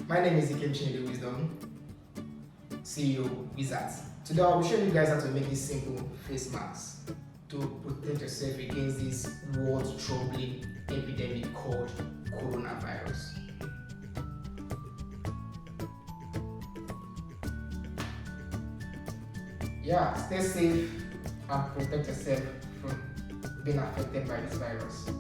My name is Wisdom, CEO Wizards. Today I'll be showing you guys how to make this simple face mask to protect yourself against this world-troubling epidemic called coronavirus. Yeah, stay safe and protect yourself from being affected by this virus.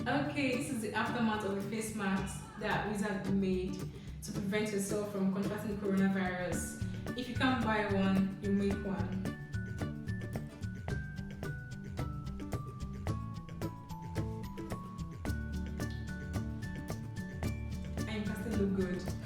Okay, this is the aftermath of the face mask that Wizard made to prevent yourself from contracting coronavirus. If you can't buy one, you make one. And you can still look good.